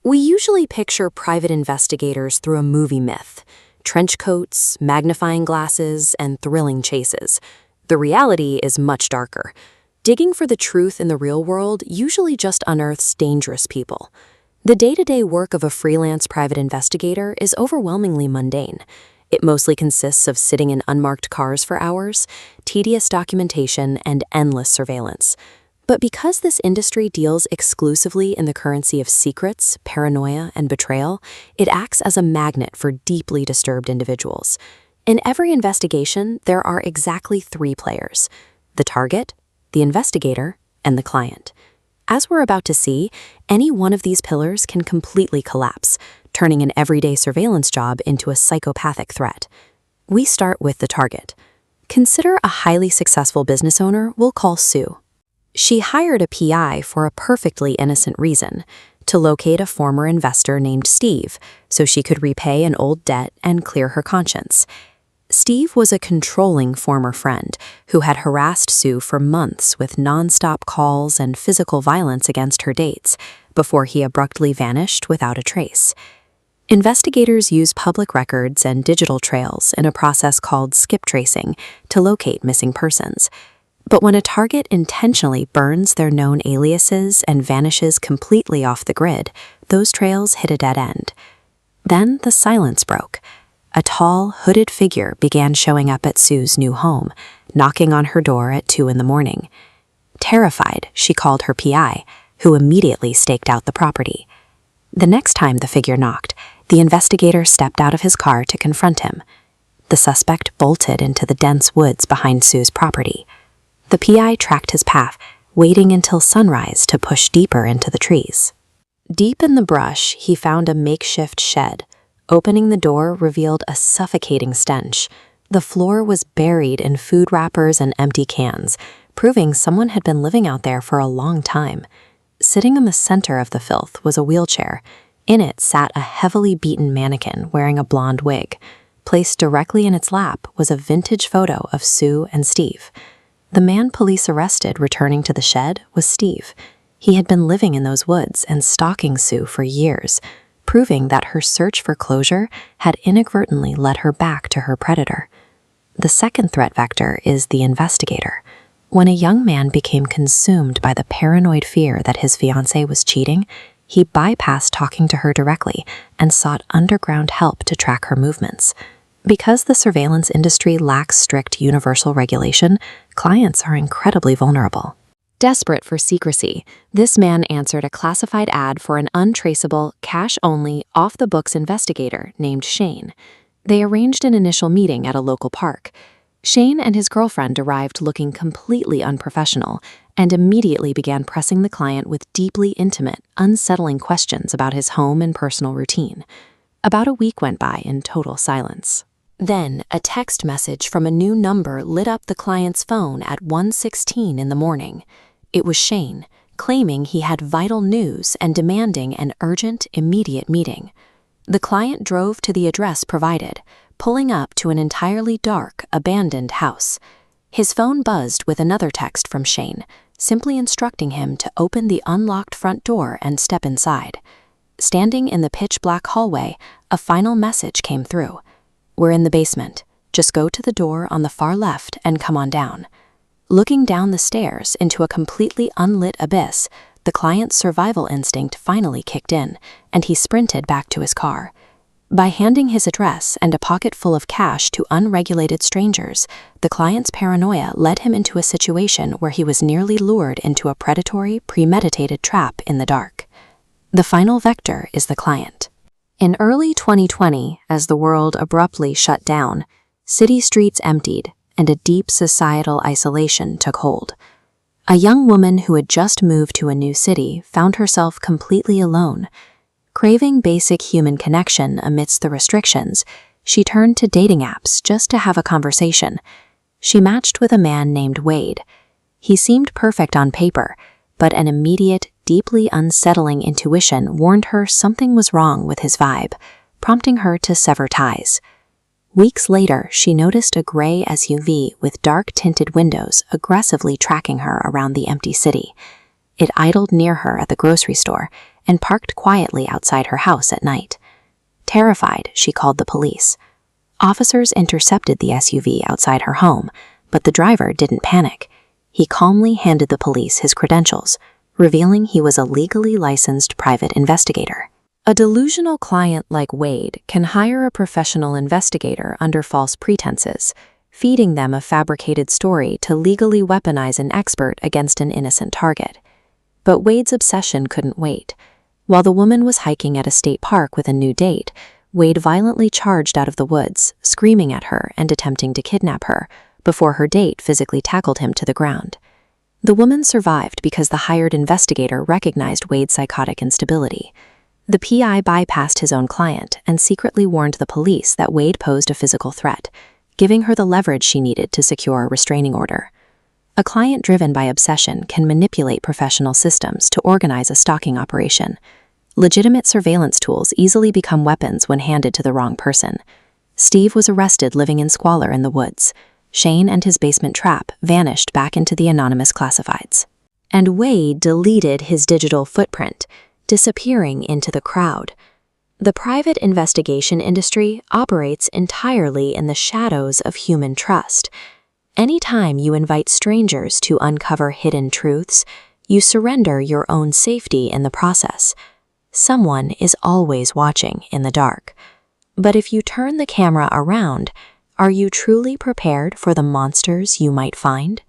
We usually picture private investigators through a movie myth: trench coats, magnifying glasses, and thrilling chases. The reality is much darker. Digging for the truth in the real world usually just unearths dangerous people. The day-to-day work of a freelance private investigator is overwhelmingly mundane. It mostly consists of sitting in unmarked cars for hours, tedious documentation, and endless surveillance. But because this industry deals exclusively in the currency of secrets, paranoia, and betrayal, it acts as a magnet for deeply disturbed individuals. In every investigation, there are exactly 3 players: the target, the investigator, and the client. As we're about to see, any one of these pillars can completely collapse, turning an everyday surveillance job into a psychopathic threat. We start with the target. Consider a highly successful business owner we'll call Sue. She hired a PI for a perfectly innocent reason: to locate a former investor named Steve, so she could repay an old debt and clear her conscience. Steve was a controlling former friend who had harassed Sue for months with nonstop calls and physical violence against her dates, before he abruptly vanished without a trace. Investigators use public records and digital trails in a process called skip tracing to locate missing persons. But when a target intentionally burns their known aliases and vanishes completely off the grid, those trails hit a dead end. Then the silence broke. A tall, hooded figure began showing up at Sue's new home, knocking on her door at 2 in the morning. Terrified, she called her PI, who immediately staked out the property. The next time the figure knocked, the investigator stepped out of his car to confront him. The suspect bolted into the dense woods behind Sue's property. The PI tracked his path, waiting until sunrise to push deeper into the trees. Deep in the brush, he found a makeshift shed. Opening the door revealed a suffocating stench. The floor was buried in food wrappers and empty cans, proving someone had been living out there for a long time. Sitting in the center of the filth was a wheelchair. In it sat a heavily beaten mannequin wearing a blonde wig. Placed directly in its lap was a vintage photo of Sue and Steve. The man police arrested returning to the shed was Steve. He had been living in those woods and stalking Sue for years, proving that her search for closure had inadvertently led her back to her predator. The second threat vector is the investigator. When a young man became consumed by the paranoid fear that his fiancée was cheating, he bypassed talking to her directly and sought underground help to track her movements. Because the surveillance industry lacks strict universal regulation, clients are incredibly vulnerable. Desperate for secrecy, this man answered a classified ad for an untraceable, cash-only, off-the-books investigator named Shane. They arranged an initial meeting at a local park. Shane and his girlfriend arrived looking completely unprofessional and immediately began pressing the client with deeply intimate, unsettling questions about his home and personal routine. About a week went by in total silence. Then, a text message from a new number lit up the client's phone at 1:16 in the morning. It was Shane, claiming he had vital news and demanding an urgent, immediate meeting. The client drove to the address provided, pulling up to an entirely dark, abandoned house. His phone buzzed with another text from Shane, simply instructing him to open the unlocked front door and step inside. Standing in the pitch-black hallway, a final message came through. "We're in the basement. Just go to the door on the far left and come on down." Looking down the stairs into a completely unlit abyss, the client's survival instinct finally kicked in, and he sprinted back to his car. By handing his address and a pocket full of cash to unregulated strangers, the client's paranoia led him into a situation where he was nearly lured into a predatory, premeditated trap in the dark. The final vector is the client. In early 2020, as the world abruptly shut down, city streets emptied, and a deep societal isolation took hold. A young woman who had just moved to a new city found herself completely alone. Craving basic human connection amidst the restrictions, she turned to dating apps just to have a conversation. She matched with a man named Wade. He seemed perfect on paper, but an immediate, deeply unsettling intuition warned her something was wrong with his vibe, prompting her to sever ties. Weeks later, she noticed a gray SUV with dark-tinted windows aggressively tracking her around the empty city. It idled near her at the grocery store, and parked quietly outside her house at night. Terrified, she called the police. Officers intercepted the SUV outside her home, but the driver didn't panic. He calmly handed the police his credentials, revealing he was a legally licensed private investigator. A delusional client like Wade can hire a professional investigator under false pretenses, feeding them a fabricated story to legally weaponize an expert against an innocent target. But Wade's obsession couldn't wait. While the woman was hiking at a state park with a new date, Wade violently charged out of the woods, screaming at her and attempting to kidnap her, before her date physically tackled him to the ground. The woman survived because the hired investigator recognized Wade's psychotic instability. The PI bypassed his own client and secretly warned the police that Wade posed a physical threat, giving her the leverage she needed to secure a restraining order. A client driven by obsession can manipulate professional systems to organize a stalking operation. Legitimate surveillance tools easily become weapons when handed to the wrong person. Steve was arrested living in squalor in the woods. Shane and his basement trap vanished back into the anonymous classifieds. And Wade deleted his digital footprint, disappearing into the crowd. The private investigation industry operates entirely in the shadows of human trust. Anytime you invite strangers to uncover hidden truths, you surrender your own safety in the process. Someone is always watching in the dark. But if you turn the camera around, are you truly prepared for the monsters you might find?